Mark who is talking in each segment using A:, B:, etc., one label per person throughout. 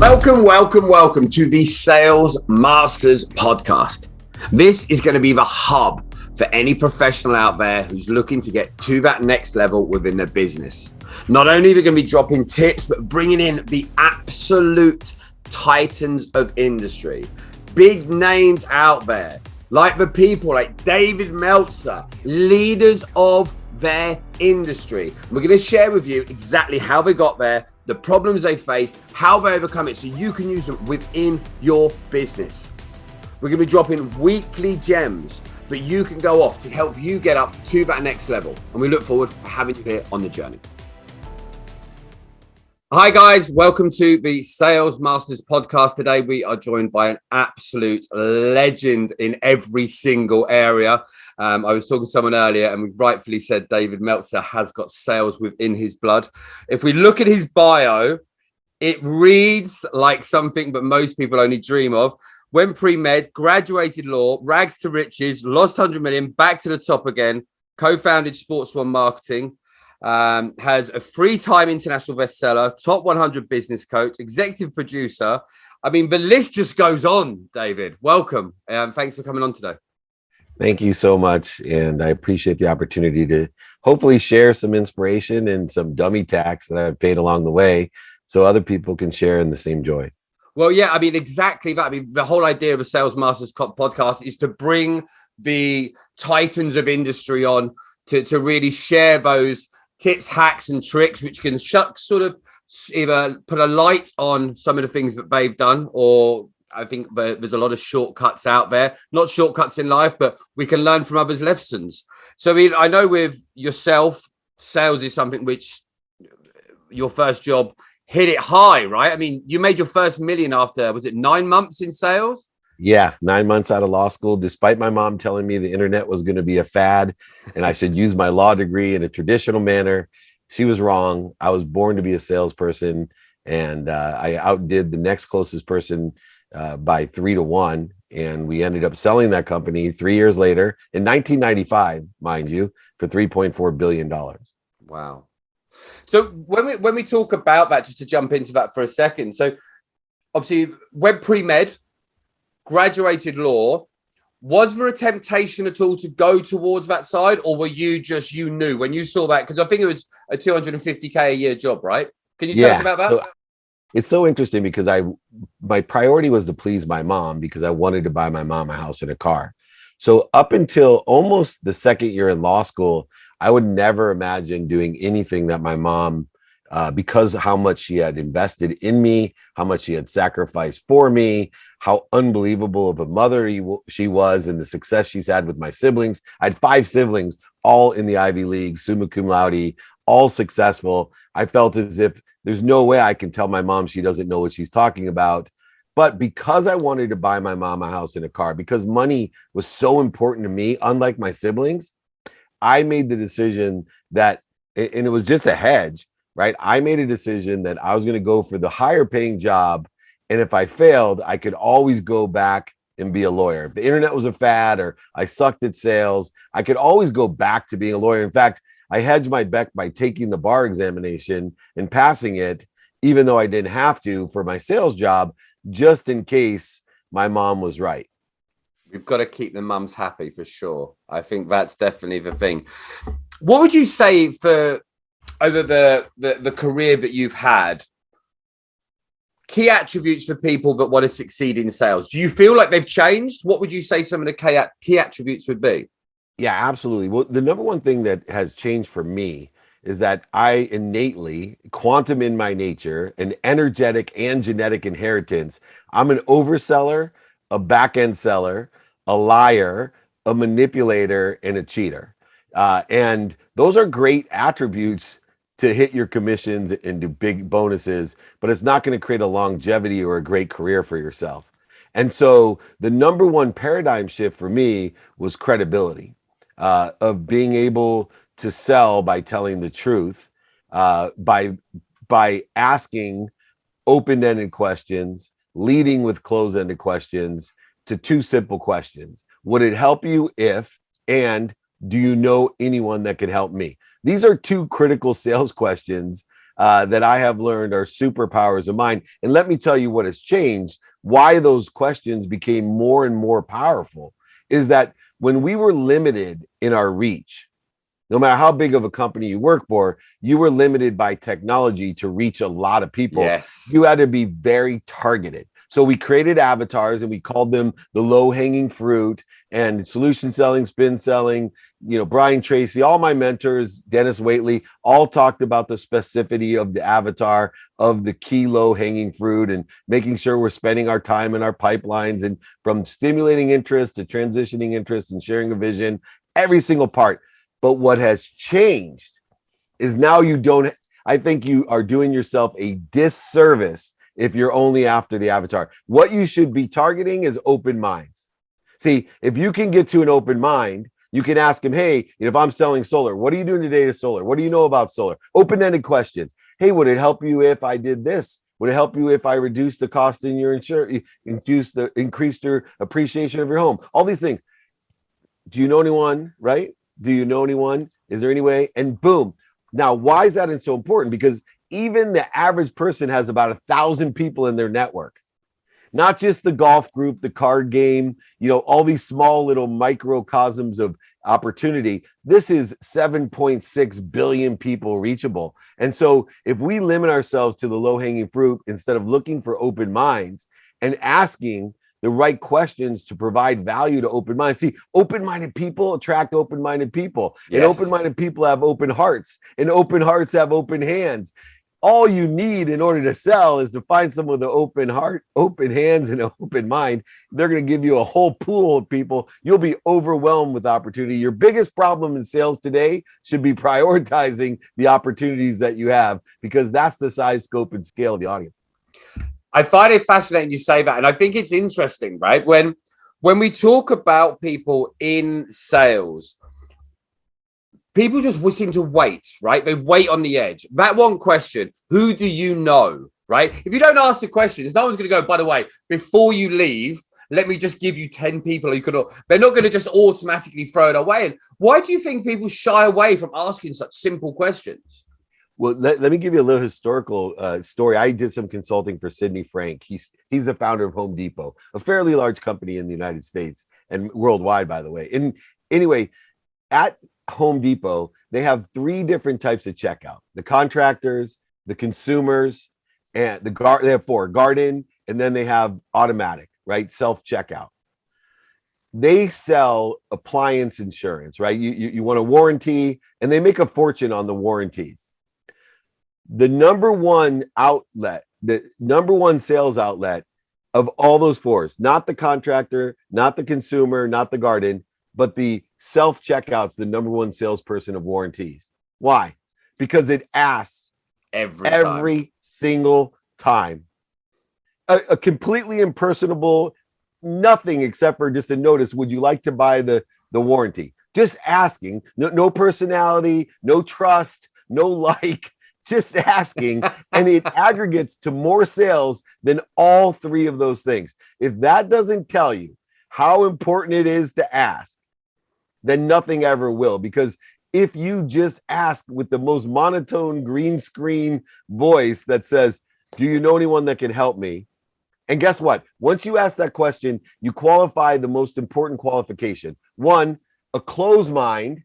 A: Welcome to the Sales Masters podcast. This is going to be the hub for any professional out there who's looking to get to that next level within their business. Not only are they going to be dropping tips, but bringing in the absolute titans of industry, big names out there, like the people like David Meltzer, leaders of their industry. We're going to share with you exactly how they got there, the problems they faced, how they overcome it, so you can use them within your business. We're going to be dropping weekly gems that you can go off to help you get up to that next level. And we look forward to having you here on the journey. Hi guys, welcome to the Sales Masters podcast. Today we are joined by an absolute legend in every single area. I was talking to someone earlier and we rightfully said David Meltzer has got sales within his blood. If we look at his bio, it reads like something that most people only dream of. Went pre-med, graduated law, rags to riches, lost 100 million, back to the top again, co-founded Sports One Marketing, has a 3-time international bestseller, top 100 business coach, executive producer. I mean, the list just goes on, David. Welcome. Thanks for coming on today.
B: Thank you so much. And I appreciate the opportunity to hopefully share some inspiration and some dummy tax that I've paid along the way so other people can share in the same joy.
A: Well, yeah, I mean, exactly that. I mean, the whole idea of a Sales Masters podcast is to bring the titans of industry on to really share those tips, hacks, and tricks, which can sort of either put a light on some of the things that they've done, or I think there's a lot of shortcuts out there, not shortcuts in life, but we can learn from others' lessons. So I know with yourself, sales is something which your first job hit it high, right? I mean, you made your first million after, was it 9 months in sales?
B: Yeah, 9 months out of law school, despite my mom telling me the internet was going to be a fad and I should use my law degree in a traditional manner. She was wrong. I was born to be a salesperson, and I outdid the next closest person by 3-1. And we ended up selling that company 3 years later in 1995, mind you, for $3.4 billion.
A: Wow. So when we talk about that, just to jump into that for a second. So obviously went pre-med, graduated law. Was there a temptation at all to go towards that side, or were you just, you knew when you saw that? Because I think it was a $250K a year job, right? Can you tell us about that?
B: So it's so interesting because my priority was to please my mom because I wanted to buy my mom a house and a car. So up until almost the second year in law school, I would never imagine doing anything that my mom, because how much she had invested in me, how much she had sacrificed for me, how unbelievable of a mother she was, and the success she's had with my siblings. I had 5 siblings, all in the Ivy League, summa cum laude, all successful. I felt as if there's no way I can tell my mom she doesn't know what she's talking about. But because I wanted to buy my mom a house and a car, because money was so important to me, unlike my siblings, I made the decision that, and it was just a hedge, right? I made a decision that I was going to go for the higher paying job. And if I failed, I could always go back and be a lawyer. If the internet was a fad or I sucked at sales, I could always go back to being a lawyer. In fact, I hedged my bet by taking the bar examination and passing it, even though I didn't have to for my sales job, just in case my mom was right.
A: We've got to keep the mums happy for sure. I think that's definitely the thing. What would you say for over the career that you've had, key attributes for people that want to succeed in sales? Do you feel like they've changed? What would you say some of the key attributes would be?
B: Yeah, absolutely. Well, the number one thing that has changed for me is that I innately, quantum in my nature, an energetic and genetic inheritance. I'm an overseller, a back-end seller, a liar, a manipulator, and a cheater. And those are great attributes to hit your commissions and do big bonuses, but it's not going to create a longevity or a great career for yourself. And so the number one paradigm shift for me was credibility, of being able to sell by telling the truth, by asking open-ended questions, leading with closed-ended questions to 2 simple questions. Would it help you if, and do you know anyone that could help me? These are 2 critical sales questions that I have learned are superpowers of mine. And let me tell you what has changed, why those questions became more and more powerful, is that when we were limited in our reach, no matter how big of a company you work for, you were limited by technology to reach a lot of people.
A: Yes.
B: You had to be very targeted. So we created avatars and we called them the low-hanging fruit, and solution selling, spin selling, Brian Tracy, all my mentors, Dennis Waitley, all talked about the specificity of the avatar, of the key low-hanging fruit, and making sure we're spending our time in our pipelines, and from stimulating interest to transitioning interest and sharing a vision, every single part. But what has changed is now I think you are doing yourself a disservice if you're only after the avatar. What you should be targeting is open minds. See, if you can get to an open mind, you can ask him, hey, if I'm selling solar, what are you doing today to solar? What do you know about solar? Open-ended questions. Hey, would it help you if I did this? Would it help you if I reduced the cost in your insurance, increased your appreciation of your home? All these things. Do you know anyone, right? Do you know anyone? Is there any way? And boom. Now, why is that so important? Because even the average person has about 1,000 people in their network, not just the golf group, the card game, all these small little microcosms of opportunity. This is 7.6 billion people reachable. And so if we limit ourselves to the low-hanging fruit instead of looking for open minds and asking the right questions to provide value to open minds. See, open-minded people attract open-minded people. Yes. And open-minded people have open hearts, and open hearts have open hands. All you need in order to sell is to find someone with an open heart, open hands, and an open mind. They're going to give you a whole pool of people. You'll be overwhelmed with opportunity. Your biggest problem in sales today should be prioritizing the opportunities that you have, because that's the size, scope, and scale of the audience.
A: I find it fascinating you say that. And I think it's interesting, right? When we talk about people in sales, people just seem to wait, right? They wait on the edge. That one question, who do you know, right? If you don't ask the questions, no one's going to go, by the way, before you leave, let me just give you 10 people you could. They're not going to just automatically throw it away. And why do you think people shy away from asking such simple questions?
B: Well, let me give you a little historical story. I did some consulting for Sidney Frank. He's the founder of Home Depot, a fairly large company in the United States and worldwide, by the way. And anyway, at Home Depot, they have 3 different types of checkout: the contractors, the consumers, and they have 4: garden, and then they have automatic, right? Self-checkout. They sell appliance insurance, right? You want a warranty, and they make a fortune on the warranties. The number one sales outlet of all those 4s, not the contractor, not the consumer, not the garden, but the self-checkout's the number one salesperson of warranties. Why? Because it asks every single time. A completely impersonable, nothing except for just a notice, would you like to buy the warranty? Just asking, no personality, no trust, no like. Just asking, and it aggregates to more sales than all 3 of those things. If that doesn't tell you how important it is to ask, then nothing ever will. Because if you just ask with the most monotone green screen voice that says, do you know anyone that can help me? And guess what? Once you ask that question, you qualify the most important qualification. 1, a closed mind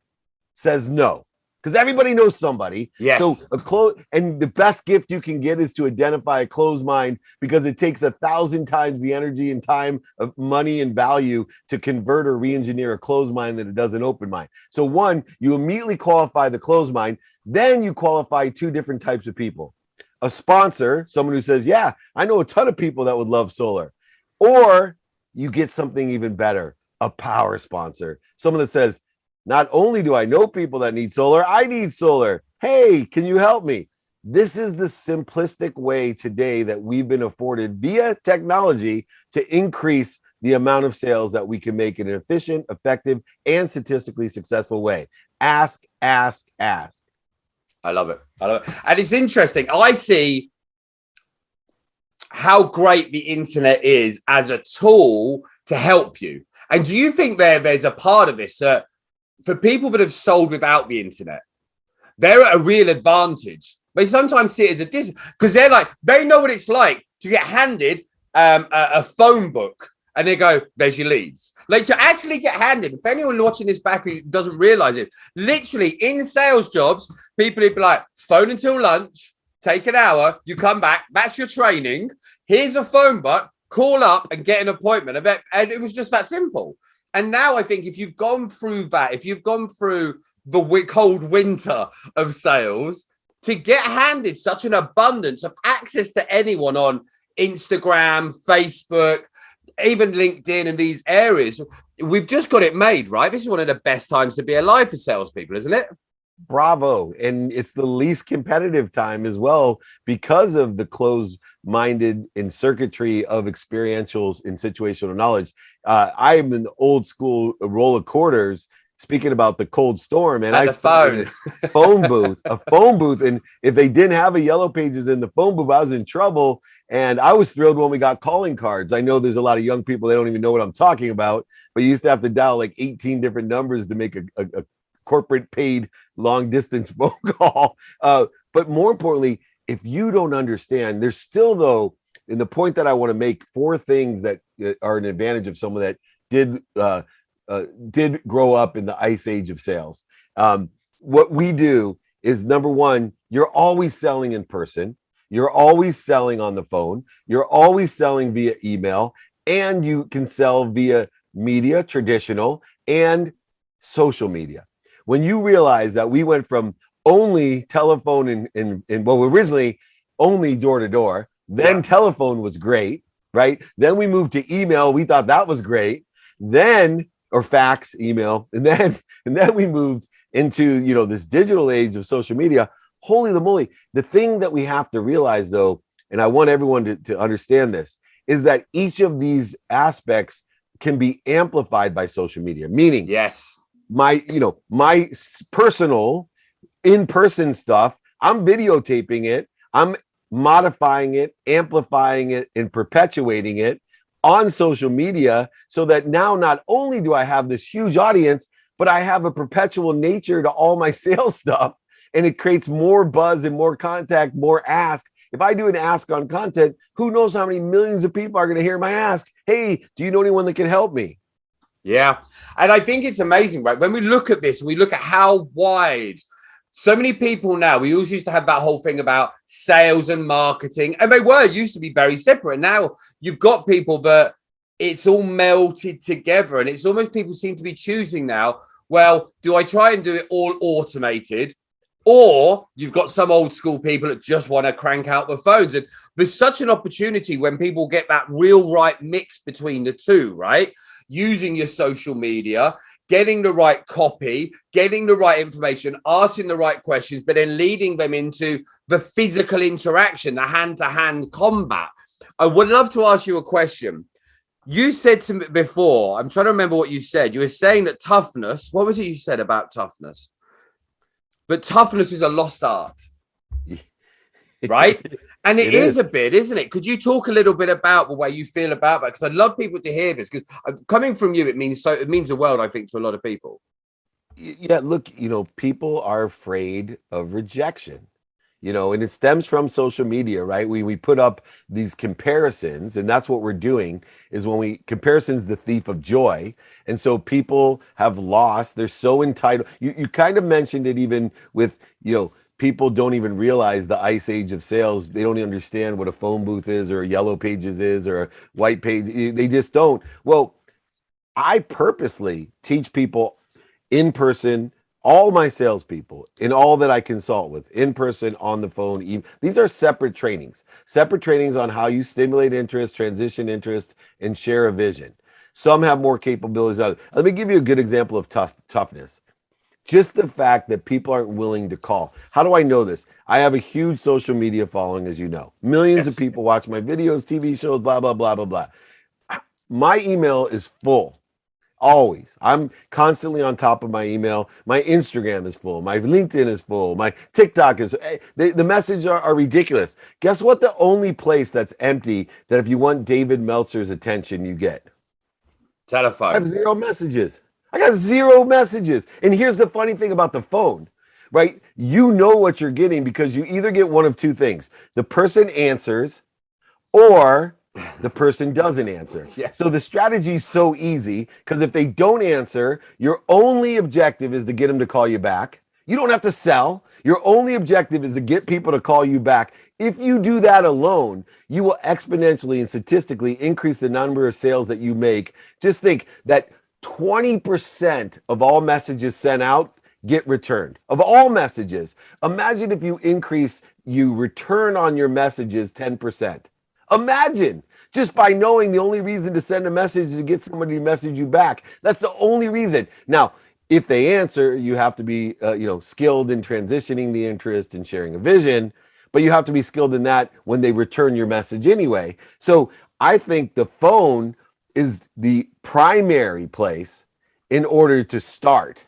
B: says no. Because everybody knows somebody.
A: Yes.
B: So and the best gift you can get is to identify a closed mind, because it takes 1,000 times the energy and time of money and value to convert or re-engineer a closed mind than it does an open mind. So 1, you immediately qualify the closed mind. Then you qualify 2 different types of people: a sponsor, someone who says, yeah, I know a ton of people that would love solar. Or you get something even better, a power sponsor, someone that says, not only do I know people that need solar, I need solar. Hey, can you help me? This is the simplistic way today that we've been afforded via technology to increase the amount of sales that we can make in an efficient, effective, and statistically successful way. Ask, ask, ask.
A: I love it. And it's interesting. I see how great the internet is as a tool to help you. And do you think there's a part of this for people that have sold without the internet, they're at a real advantage They sometimes see it as a dis because they're like, they know what it's like to get handed a phone book and they go, there's your leads. Like to actually get handed, if anyone watching this back who doesn't realize it, literally in sales jobs, people would be like, phone until lunch, take an hour, you come back, that's your training. Here's a phone book, call up and get an appointment. And it was just that simple. And now I think if you've gone through that, if you've gone through the cold winter of sales, to get handed such an abundance of access to anyone on Instagram, Facebook, even LinkedIn and these areas, we've just got it made, right? This is one of the best times to be alive for salespeople, isn't it?
B: Bravo. And it's the least competitive time as well because of the closed-minded and circuitry of experiential and situational knowledge. I'm an old school roll of quarters speaking about the cold storm, and I started a phone booth. And if they didn't have a yellow pages in the phone booth, I was in trouble. And I was thrilled when we got calling cards. I know there's a lot of young people, they don't even know what I'm talking about, but you used to have to dial like 18 different numbers to make a corporate paid long distance phone call. But more importantly, if you don't understand, there's still though, in the point that I want to make, 4 things that are an advantage of someone that did grow up in the ice age of sales. What we do is, number one, you're always selling in person. You're always selling on the phone. You're always selling via email, and you can sell via media, traditional, and social media. When you realize that we went from only telephone and well, originally only door to door, then telephone was great, right? Then we moved to email. We thought that was great. Then, or fax, email, and then we moved into, this digital age of social media. Holy moly. The thing that we have to realize though, and I want everyone to understand this, is that each of these aspects can be amplified by social media. Meaning,
A: yes,
B: my personal in-person stuff, I'm videotaping it, I'm modifying it, amplifying it, and perpetuating it on social media, so that now not only do I have this huge audience, but I have a perpetual nature to all my sales stuff. And it creates more buzz and more contact, more ask. If I do an ask on content, who knows how many millions of people are going to hear my ask? Hey, do you know anyone that can help me?
A: Yeah. And I think it's amazing, right? When we look at this, we look at how wide so many people now, we always used to have that whole thing about sales and marketing, and they used to be very separate. Now you've got people that it's all melted together, and it's almost people seem to be choosing now, well, do I try and do it all automated? Or you've got some old school people that just want to crank out the phones. And there's such an opportunity when people get that real right mix between the two, right? Using your social media, getting the right copy, getting the right information, asking the right questions, but then leading them into the physical interaction, the hand-to-hand combat. I would love to ask you a question. You said to me before, I'm trying to remember what you said. You were saying that toughness, what was it you said about toughness? But toughness is a lost art, right? And it is a bit, isn't it? Could you talk a little bit about the way you feel about that? Because I'd love people to hear this, because coming from you, it means the world, I think, to a lot of people.
B: Yeah, look, people are afraid of rejection, and it stems from social media, right? We put up these comparisons, and that's what we're doing, is when comparison's the thief of joy. And so people have lost, they're so entitled. You kind of mentioned it even with, people don't even realize the ice age of sales. They don't understand what a phone booth is, or a yellow pages is, or a white page. They just don't. Well, I purposely teach people in person, all my salespeople, in all that I consult with, in person, on the phone. These are separate trainings on how you stimulate interest, transition interest, and share a vision. Some have more capabilities than others. Let me give you a good example of toughness. Just the fact that people aren't willing to call. How do I know this? I have a huge social media following, as you know. Millions of people watch my videos, TV shows, blah, blah, blah, blah, blah. My email is full. Always. I'm constantly on top of my email. My Instagram is full. My LinkedIn is full. My TikTok is. The messages are ridiculous. Guess what? The only place that's empty, that if you want David Meltzer's attention, you get?
A: Telephone.
B: I have 0 messages. I got 0 messages. And here's the funny thing about the phone. right? You know what you're getting because you either get one of two things. The person answers or the person doesn't answer.
A: Yes.
B: So the strategy is so easy because if they don't answer, your only objective is to get them to call you back. You don't have to sell. Your only objective is to get people to call you back. If you do that alone, you will exponentially and statistically increase the number of sales that you make. Just think that 20% of all messages sent out get returned. Of all messages, imagine if you return on your messages 10%. Imagine just by knowing the only reason to send a message is to get somebody to message you back. That's the only reason. Now, if they answer, you have to be, skilled in transitioning the interest and sharing a vision, but you have to be skilled in that when they return your message anyway. So I think the phone is the primary place in order to start.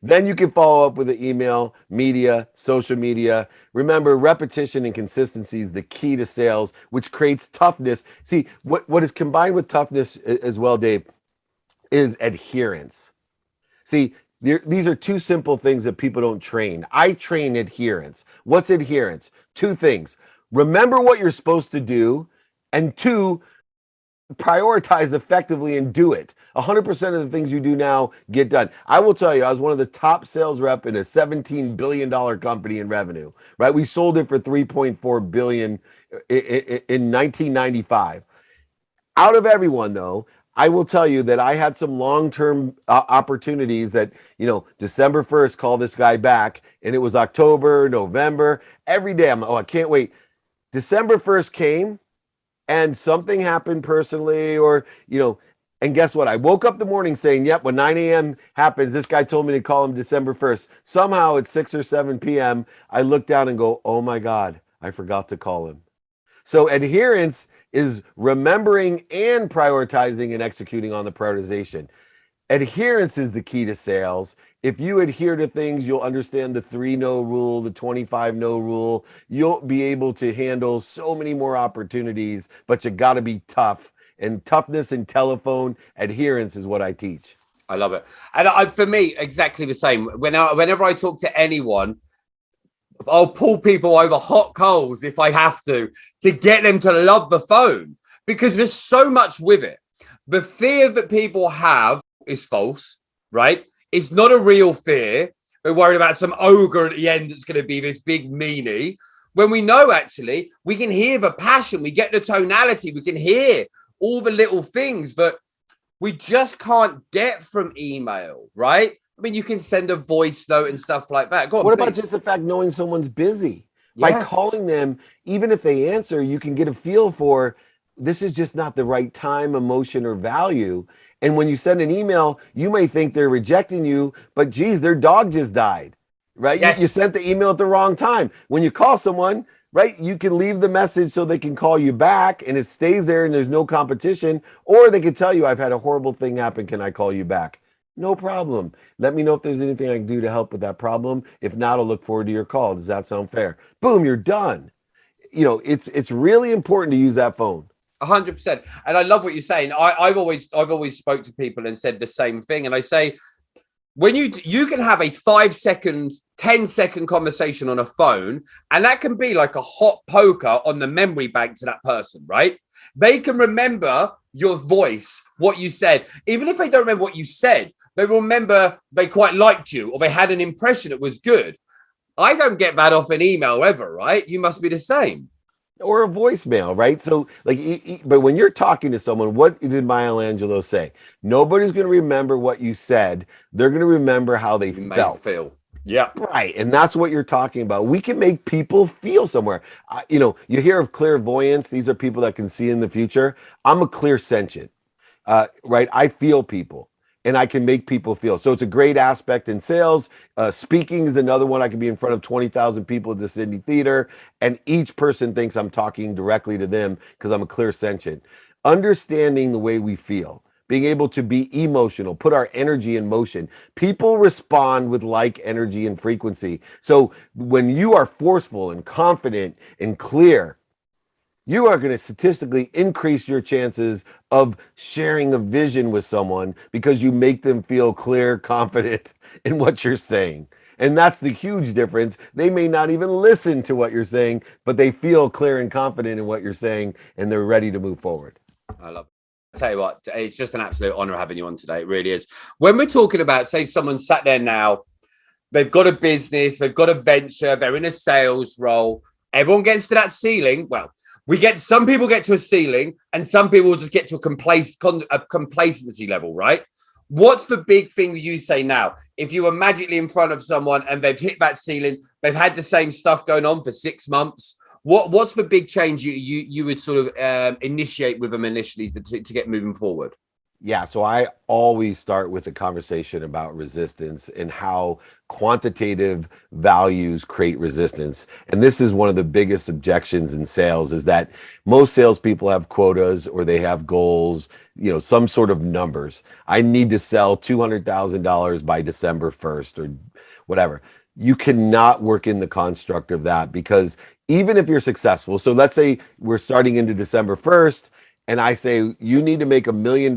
B: Then you can follow up with an email, media, social media. Remember, repetition and consistency is the key to sales, which creates toughness. See, what is combined with toughness as well, Dave, is adherence. See, these are two simple things that people don't train. I train adherence. What's adherence? Two things. Remember what you're supposed to do, and two, prioritize effectively and do it. 100% of the things you do now get done. I will tell you, I was one of the top sales rep in a $17 billion company in revenue, right? We sold it for $3.4 billion in 1995. Out of everyone, though, I will tell you that I had some long-term opportunities that, December 1st, call this guy back, and it was October, November, every day. I can't wait. December 1st came, and something happened personally, and guess what? I woke up the morning saying, yep, when 9 a.m. happens, this guy told me to call him December 1st. Somehow at 6 or 7 p.m., I look down and go, oh my God, I forgot to call him. So adherence is remembering and prioritizing and executing on the prioritization. Adherence is the key to sales. If you adhere to things, you'll understand the 3-no rule, the 25-no rule. You'll be able to handle so many more opportunities, but you got to be tough. And toughness and telephone adherence is what I teach.
A: I love it. And for me, exactly the same. Whenever I talk to anyone, I'll pull people over hot coals if I have to get them to love the phone, because there's so much with it. The fear that people have is false, right? It's not a real fear. We're worried about some ogre at the end that's going to be this big meanie. When we know, actually, we can hear the passion, we get the tonality, we can hear all the little things that we just can't get from email, right? I mean, you can send a voice note and stuff like that. Go on,
B: what
A: please.
B: about just the fact knowing someone's busy?
A: Yeah.
B: By calling them, even if they answer, you can get a feel for this is just not the right time, emotion, or value. And when you send an email, you may think they're rejecting you, but geez, their dog just died, right?
A: Yes.
B: You sent the email at the wrong time. When you call someone, right, you can leave the message so they can call you back and it stays there and there's no competition. Or they can tell you, I've had a horrible thing happen. Can I call you back? No problem. Let me know if there's anything I can do to help with that problem. If not, I'll look forward to your call. Does that sound fair? Boom, you're done. It's really important to use that phone.
A: 100%. And I love what you're saying. I've always spoke to people and said the same thing. And I say, when you can have a 5-second, 10-second conversation on a phone, and that can be like a hot poker on the memory bank to that person, right? They can remember your voice, what you said. Even if they don't remember what you said, they remember they quite liked you or they had an impression that was good. I don't get that off an email ever, right? You must be the same.
B: Or a voicemail, right? So, but when you're talking to someone, what did Maya Angelou say? Nobody's going to remember what you said. They're going to remember how they feel.
A: Yeah.
B: Right. And that's what you're talking about. We can make people feel somewhere. You hear of clairvoyance. These are people that can see in the future. I'm a clairsentient, right? I feel people. And I can make people feel. So it's a great aspect in sales. Speaking is another one. I can be in front of 20,000 people at the Sydney Theater, and each person thinks I'm talking directly to them because I'm a clairsentient. Understanding the way we feel, being able to be emotional, put our energy in motion. People respond with like energy and frequency. So when you are forceful and confident and clear, you are going to statistically increase your chances of sharing a vision with someone because you make them feel clear, confident in what you're saying. And that's the huge difference. They may not even listen to what you're saying, but they feel clear and confident in what you're saying, and they're ready to move forward.
A: I love it. I tell you what, it's just an absolute honor having you on today. It really is. When we're talking about, say, someone sat there now, they've got a business, they've got a venture, they're in a sales role. Everyone gets to that ceiling. Well, some people get to a ceiling, and some people just get to a complacency level, right? What's the big thing you say now? If you were magically in front of someone and they've hit that ceiling, they've had the same stuff going on for 6 months. What's the big change you would sort of initiate with them initially to get moving forward?
B: Yeah, so I always start with a conversation about resistance and how quantitative values create resistance. And this is one of the biggest objections in sales, is that most salespeople have quotas or they have goals, some sort of numbers. I need to sell $200,000 by December 1st or whatever. You cannot work in the construct of that, because even if you're successful, so let's say we're starting into December 1st, and I say, you need to make $1 million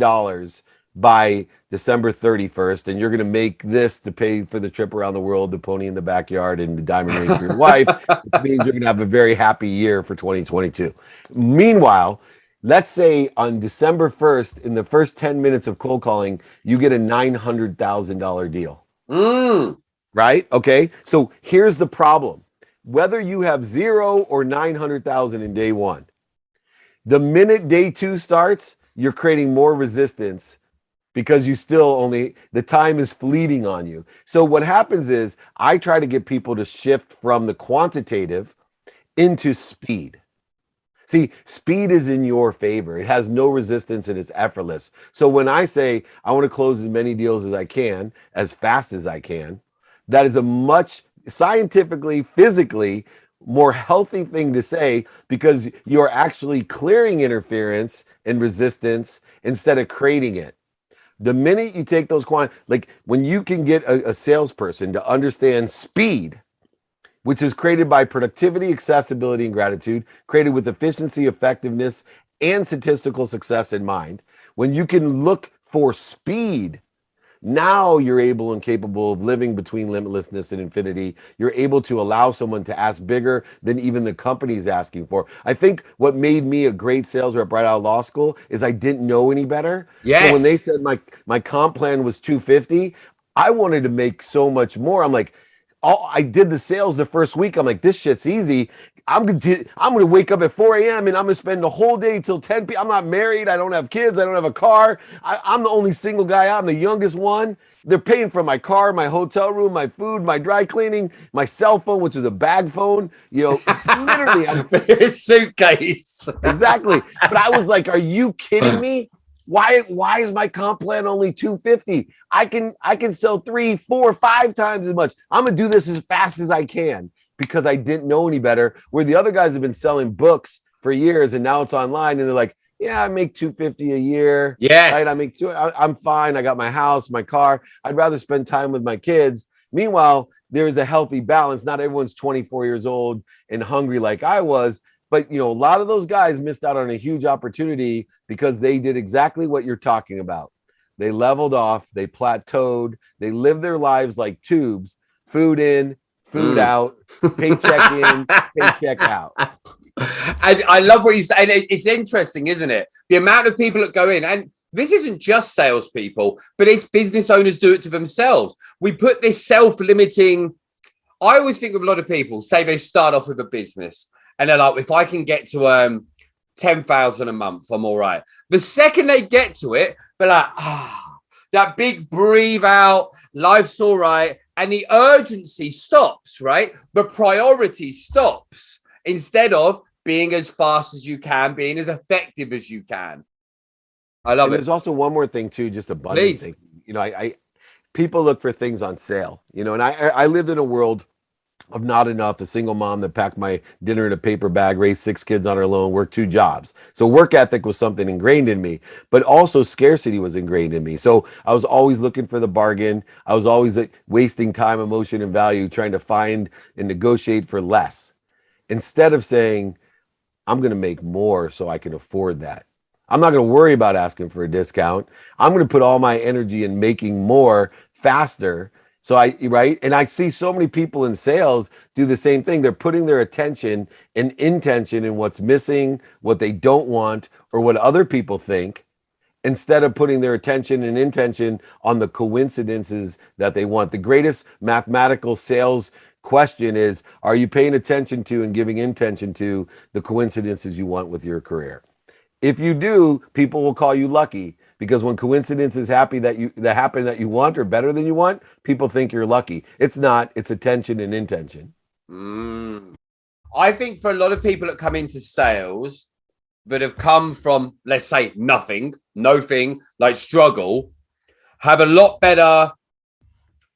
B: by December 31st, and you're going to make this to pay for the trip around the world, the pony in the backyard, and the diamond ring for your wife, which means you're going to have a very happy year for 2022. Meanwhile, let's say on December 1st, in the first 10 minutes of cold calling, you get a $900,000 deal. Right? Okay. So here's the problem. Whether you have 0 or 900,000 in day one, the minute day 2 starts, you're creating more resistance, because the time is fleeting on you. So what happens is I try to get people to shift from the quantitative into speed. See, speed is in your favor. It has no resistance and it's effortless. So when I say I want to close as many deals as I can, as fast as I can, that is a much scientifically, physically more healthy thing to say, because you're actually clearing interference and resistance instead of creating it. The minute you take those like when you can get a salesperson to understand speed, which is created by productivity, accessibility, and gratitude, created with efficiency, effectiveness, and statistical success in mind, when you can look for speed, now you're able and capable of living between limitlessness and infinity. You're able to allow someone to ask bigger than even the company's asking for. I think what made me a great sales rep right out of law school is I didn't know any better.
A: Yes.
B: So when they said my comp plan was 250, I wanted to make so much more. I'm like, I did the sales the first week. I'm like, this shit's easy. I'm gonna wake up at 4 a.m. and I'm gonna spend the whole day till 10 p.m. I'm not married. I don't have kids. I don't have a car. I'm the only single guy out. I'm the youngest one. They're paying for my car, my hotel room, my food, my dry cleaning, my cell phone, which is a bag phone. Literally,
A: a suitcase.
B: Exactly. But I was like, are you kidding me? Why is my comp plan only 250? I can sell 3, 4, 5 times as much. I'm gonna do this as fast as I can, because I didn't know any better. Where the other guys have been selling books for years, and now it's online, and they're like, yeah, I make 250 a year.
A: Yes.
B: Right? I make I'm fine. I got my house, my car. I'd rather spend time with my kids. Meanwhile, there's a healthy balance. Not everyone's 24 years old and hungry like I was. But, a lot of those guys missed out on a huge opportunity because they did exactly what you're talking about. They leveled off, they plateaued, they lived their lives like tubes, food in, food out, paycheck in, paycheck out.
A: I love what you say. And it's interesting, isn't it? The amount of people that go in, and this isn't just salespeople, but it's business owners do it to themselves. We put this self-limiting. I always think of a lot of people, say they start off with a business and they're like, if I can get to 10,000 a month, I'm all right. The second they get to it, they're like, that big breathe out, life's all right. And the urgency stops, right? The priority stops, instead of being as fast as you can, being as effective as you can. I love it.
B: There's also one more thing too, just abundant thing. I people look for things on sale, and I lived in a world of not enough, a single mom that packed my dinner in a paper bag, raised 6 kids on her own, worked 2 jobs. So work ethic was something ingrained in me, but also scarcity was ingrained in me. So I was always looking for the bargain. I was always wasting time, emotion, and value trying to find and negotiate for less, instead of saying, I'm going to make more so I can afford that. I'm not going to worry about asking for a discount. I'm going to put all my energy in making more faster So right. And I see so many people in sales do the same thing. They're putting their attention and intention in what's missing, what they don't want, or what other people think, instead of putting their attention and intention on the coincidences that they want. The greatest mathematical sales question is, are you paying attention to and giving intention to the coincidences you want with your career? If you do, people will call you lucky, because when coincidences happen that you want or better than you want, people think you're lucky. It's not. It's attention and intention.
A: I think for a lot of people that come into sales that have come from, let's say, nothing, no thing, like struggle, have a lot better,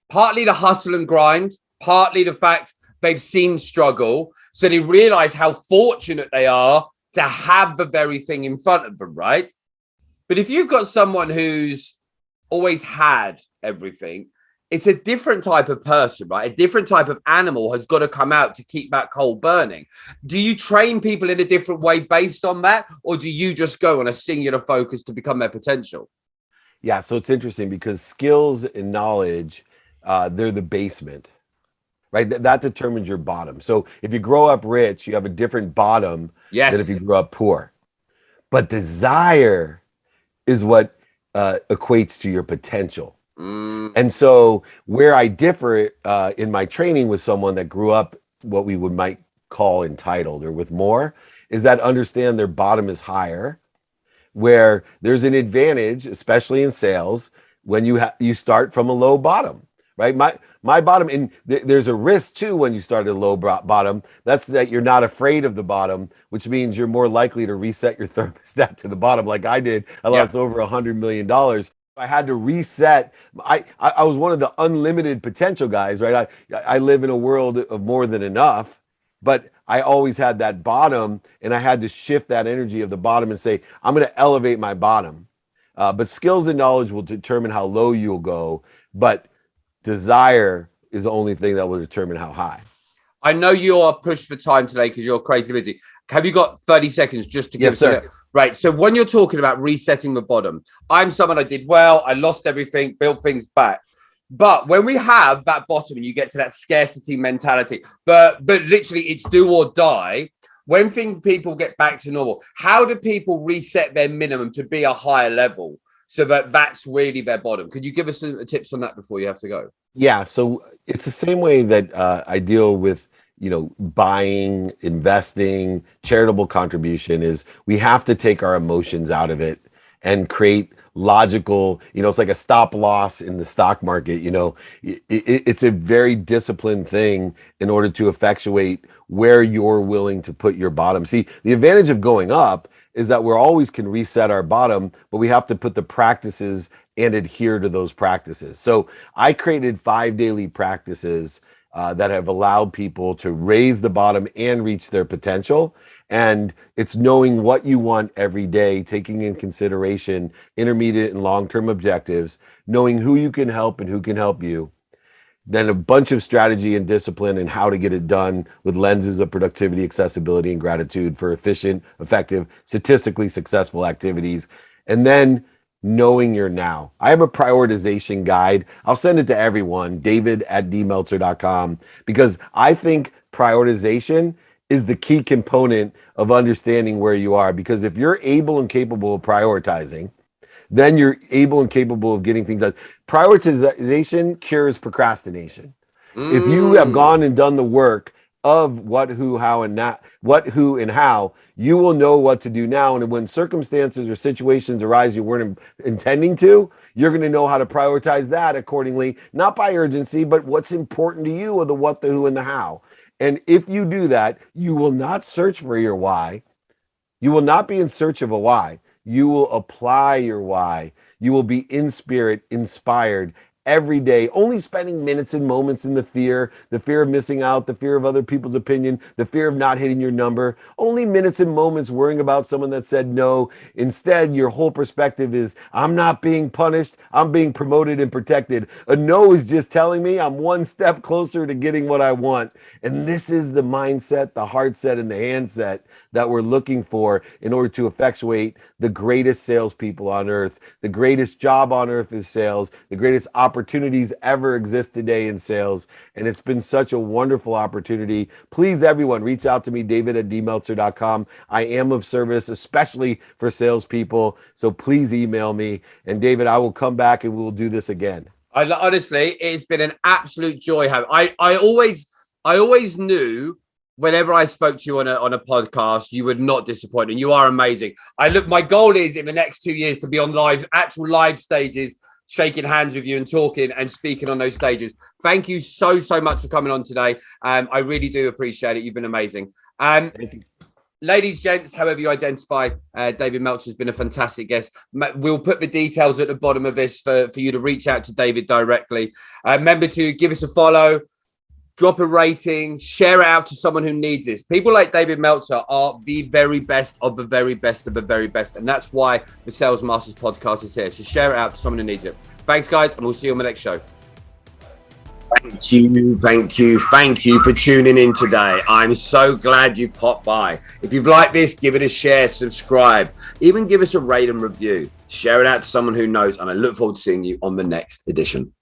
A: partly the hustle and grind, partly the fact they've seen struggle. So they realize how fortunate they are to have the very thing in front of them, right? But if you've got someone who's always had everything, it's a different type of person, right? A different type of animal has got to come out to keep that coal burning. Do you train people in a different way based on that? Or do you just go on a singular focus to become their potential?
B: Yeah, so it's interesting because skills and knowledge, they're the basement, right? That determines your bottom. So if you grow up rich, you have a different bottom than if you grew up poor. But desire is what equates to your potential. And so where I differ in my training with someone that grew up what we might call entitled or with more, is that understand their bottom is higher, where there's an advantage, especially in sales, when you start from a low bottom, right? My bottom, and there's a risk too when you start at a low bottom. That's that you're not afraid of the bottom, which means you're more likely to reset your thermostat to the bottom, like I did. I lost over $100 million. I had to reset. I was one of the unlimited potential guys, right? I live in a world of more than enough, but I always had that bottom, and I had to shift that energy of the bottom and say, I'm going to elevate my bottom. But skills and knowledge will determine how low you'll go, but desire is the only thing that will determine how high.
A: I know you are pushed for time today because you're crazy busy. Have you got 30 seconds just to give us a right? So when you're talking about resetting the bottom, I'm someone I did well, I lost everything, built things back. But when we have that bottom and you get to that scarcity mentality, but literally it's do or die, when people get back to normal, how do people reset their minimum to be a higher level so that that's really their bottom? Could you give us some tips on that before you have to go?
B: Yeah, so it's the same way that I deal with, buying, investing, charitable contribution. Is we have to take our emotions out of it and create logical, it's like a stop loss in the stock market. It's a very disciplined thing in order to effectuate where you're willing to put your bottom. See, the advantage of going up is that we're always can reset our bottom, but we have to put the practices and adhere to those practices. So I created 5 daily practices that have allowed people to raise the bottom and reach their potential. And it's knowing what you want every day, taking in consideration intermediate and long-term objectives, knowing who you can help and who can help you. Then a bunch of strategy and discipline and how to get it done with lenses of productivity, accessibility, and gratitude for efficient, effective, statistically successful activities. And then knowing your now. I have a prioritization guide. I'll send it to everyone, david@dmeltzer.com, because I think prioritization is the key component of understanding where you are. Because if you're able and capable of prioritizing, then you're able and capable of getting things done. Prioritization cures procrastination. If you have gone and done the work of what, who, how, and not what, who, and how, you will know what to do now. And when circumstances or situations arise you weren't intending to, you're going to know how to prioritize that accordingly, not by urgency, but what's important to you, or the what, the who, and the how. And if you do that, you will not search for your why. You will not be in search of a why. You will apply your why. You will be in spirit, inspired every day, only spending minutes and moments in the fear of missing out, the fear of other people's opinion, the fear of not hitting your number, only minutes and moments worrying about someone that said no. Instead, your whole perspective is, I'm not being punished, I'm being promoted and protected. A no is just telling me I'm one step closer to getting what I want. And this is the mindset, the heart set, and the hand set that we're looking for in order to effectuate the greatest salespeople on earth. The greatest job on earth is sales. The greatest opportunity opportunities ever exist today in sales. And it's been such a wonderful opportunity. Please, everyone, reach out to me, david@dmeltzer.com. I am of service, especially for salespeople. So please email me. And David, I will come back and we will do this again.
A: Honestly, it's been an absolute joy. I always knew whenever I spoke to you on a podcast, you would not disappoint, and you are amazing. My goal is in the next 2 years to be on actual live stages, shaking hands with you and talking and speaking on those stages. Thank you so much for coming on today. I really do appreciate it. You've been amazing.
B: Thank you.
A: Ladies, gents, however you identify, David Meltzer has been a fantastic guest. We'll put the details at the bottom of this for you to reach out to David directly. Remember to give us a follow, drop a rating, share it out to someone who needs this. People like David Meltzer are the very best of the very best of the very best. And that's why the Sales Masters podcast is here. So share it out to someone who needs it. Thanks, guys, and we'll see you on the next show. Thank you for tuning in today. I'm so glad you popped by. If you've liked this, give it a share, subscribe, even give us a rate and review. Share it out to someone who knows, and I look forward to seeing you on the next edition.